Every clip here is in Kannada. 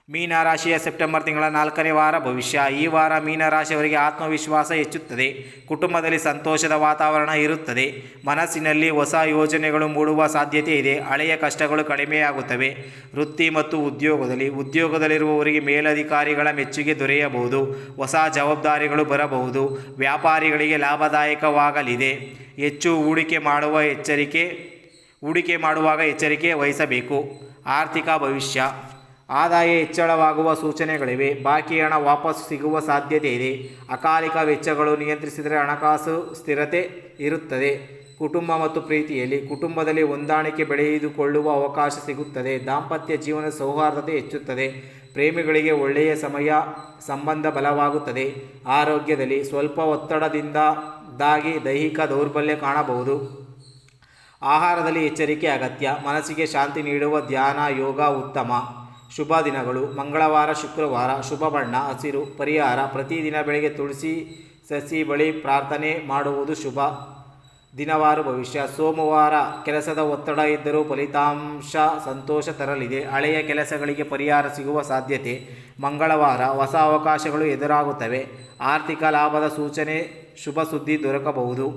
ಮೀನರಾಶಿಯ ಸೆಪ್ಟೆಂಬರ್ ತಿಂಗಳ 4ನೇ ವಾರ ಭವಿಷ್ಯ. ಈ ವಾರ ಮೀನರಾಶಿಯವರಿಗೆ ಆತ್ಮವಿಶ್ವಾಸ ಹೆಚ್ಚುತ್ತದೆ. ಕುಟುಂಬದಲ್ಲಿ ಸಂತೋಷದ ವಾತಾವರಣ ಇರುತ್ತದೆ. ಮನಸ್ಸಿನಲ್ಲಿ ಹೊಸ ಯೋಜನೆಗಳು ಮೂಡುವ ಸಾಧ್ಯತೆ ಇದೆ. ಹಳೆಯ ಕಷ್ಟಗಳು ಕಡಿಮೆಯಾಗುತ್ತವೆ. ವೃತ್ತಿ ಮತ್ತು ಉದ್ಯೋಗದಲ್ಲಿರುವವರಿಗೆ ಮೇಲಧಿಕಾರಿಗಳ ಮೆಚ್ಚುಗೆ ದೊರೆಯಬಹುದು. ಹೊಸ ಜವಾಬ್ದಾರಿಗಳು ಬರಬಹುದು. ವ್ಯಾಪಾರಿಗಳಿಗೆ ಲಾಭದಾಯಕವಾಗಲಿದೆ. ಹೆಚ್ಚು ಹೂಡಿಕೆ ಮಾಡುವಾಗ ಎಚ್ಚರಿಕೆ ವಹಿಸಬೇಕು. ಆರ್ಥಿಕ ಭವಿಷ್ಯ. ಆದಾಯ ಹೆಚ್ಚಳವಾಗುವ ಸೂಚನೆಗಳಿವೆ. ಬಾಕಿ ಹಣ ವಾಪಸ್ ಸಿಗುವ ಸಾಧ್ಯತೆ ಇದೆ. ಅಕಾಲಿಕ ವೆಚ್ಚಗಳು ನಿಯಂತ್ರಿಸಿದರೆ ಹಣಕಾಸು ಸ್ಥಿರತೆ ಇರುತ್ತದೆ. ಕುಟುಂಬ ಮತ್ತು ಕುಟುಂಬದಲ್ಲಿ ಹೊಂದಾಣಿಕೆ ಬೆಳೆದುಕೊಳ್ಳುವ ಅವಕಾಶ ಸಿಗುತ್ತದೆ. ದಾಂಪತ್ಯ ಜೀವನ ಸೌಹಾರ್ದತೆ ಹೆಚ್ಚುತ್ತದೆ. ಪ್ರೇಮಿಗಳಿಗೆ ಒಳ್ಳೆಯ ಸಂಬಂಧ ಬಲವಾಗುತ್ತದೆ. ಆರೋಗ್ಯದಲ್ಲಿ ಸ್ವಲ್ಪ ಒತ್ತಡದಿಂದಾಗಿ ದೈಹಿಕ ದೌರ್ಬಲ್ಯ ಕಾಣಬಹುದು. ಆಹಾರದಲ್ಲಿ ಎಚ್ಚರಿಕೆ ಅಗತ್ಯ. ಮನಸ್ಸಿಗೆ ಶಾಂತಿ ನೀಡುವ ಧ್ಯಾನ, ಯೋಗ ಉತ್ತಮ. ಶುಭ ದಿನಗಳು: ಮಂಗಳವಾರ, ಶುಕ್ರವಾರ. ಶುಭ ಬಣ್ಣ ಹಸಿರು. ಪರಿಹಾರ: ಪ್ರತಿದಿನ ಬೆಳಗ್ಗೆ ತುಳಸಿ ಸಸಿ ಬಳಿ ಪ್ರಾರ್ಥನೆ ಮಾಡುವುದು ಶುಭ. ದಿನವಾರು ಭವಿಷ್ಯ. ಸೋಮವಾರ, ಕೆಲಸದ ಒತ್ತಡ ಇದ್ದರೂ ಫಲಿತಾಂಶ ಸಂತೋಷ ತರಲಿದೆ. ಹಳೆಯ ಕೆಲಸಗಳಿಗೆ ಪರಿಹಾರ ಸಿಗುವ ಸಾಧ್ಯತೆ. ಮಂಗಳವಾರ, ಹೊಸ ಅವಕಾಶಗಳು ಎದುರಾಗುತ್ತವೆ. ಆರ್ಥಿಕ ಲಾಭದ ಸೂಚನೆ. ಶುಭ ಸುದ್ದಿ ದೊರಕಬಹುದು.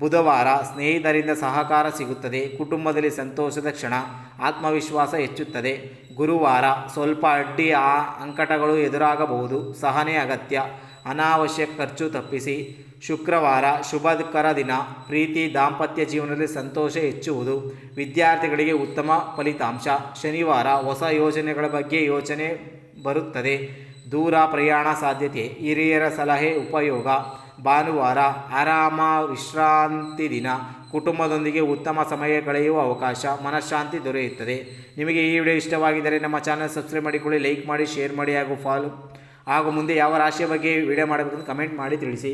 ಬುಧವಾರ, ಸ್ನೇಹಿತರಿಂದ ಸಹಕಾರ ಸಿಗುತ್ತದೆ. ಕುಟುಂಬದಲ್ಲಿ ಸಂತೋಷದ ಕ್ಷಣ. ಆತ್ಮವಿಶ್ವಾಸ ಹೆಚ್ಚುತ್ತದೆ. ಗುರುವಾರ, ಸ್ವಲ್ಪ ಅಂಕಟಗಳು ಎದುರಾಗಬಹುದು. ಸಹನೆ ಅಗತ್ಯ. ಅನಾವಶ್ಯಕ ಖರ್ಚು ತಪ್ಪಿಸಿ. ಶುಕ್ರವಾರ, ಶುಭಕರ ದಿನ. ಪ್ರೀತಿ, ದಾಂಪತ್ಯ ಜೀವನದಲ್ಲಿ ಸಂತೋಷ ಹೆಚ್ಚುವುದು. ವಿದ್ಯಾರ್ಥಿಗಳಿಗೆ ಉತ್ತಮ ಫಲಿತಾಂಶ. ಶನಿವಾರ, ಹೊಸ ಯೋಜನೆಗಳ ಬಗ್ಗೆ ಯೋಚನೆ ಬರುತ್ತದೆ. ದೂರ ಪ್ರಯಾಣ ಸಾಧ್ಯತೆ. ಹಿರಿಯರ ಸಲಹೆ ಉಪಯೋಗ. ಭಾನುವಾರ, ಆರಾಮ ವಿಶ್ರಾಂತಿ ದಿನ. ಕುಟುಂಬದೊಂದಿಗೆ ಉತ್ತಮ ಸಮಯ ಕಳೆಯುವ ಅವಕಾಶ. ಮನಃಶಾಂತಿ ದೊರೆಯುತ್ತದೆ. ನಿಮಗೆ ಈ ವಿಡಿಯೋ ಇಷ್ಟವಾಗಿದ್ದರೆ ನಮ್ಮ ಚಾನಲ್ ಸಬ್ಸ್ಕ್ರೈಬ್ ಮಾಡಿಕೊಳ್ಳಿ, ಲೈಕ್ ಮಾಡಿ, ಶೇರ್ ಮಾಡಿ ಹಾಗೂ ಮುಂದೆ ಯಾವ ರಾಶಿಯ ಬಗ್ಗೆ ವಿಡಿಯೋ ಮಾಡಬೇಕಂತ ಕಮೆಂಟ್ ಮಾಡಿ ತಿಳಿಸಿ.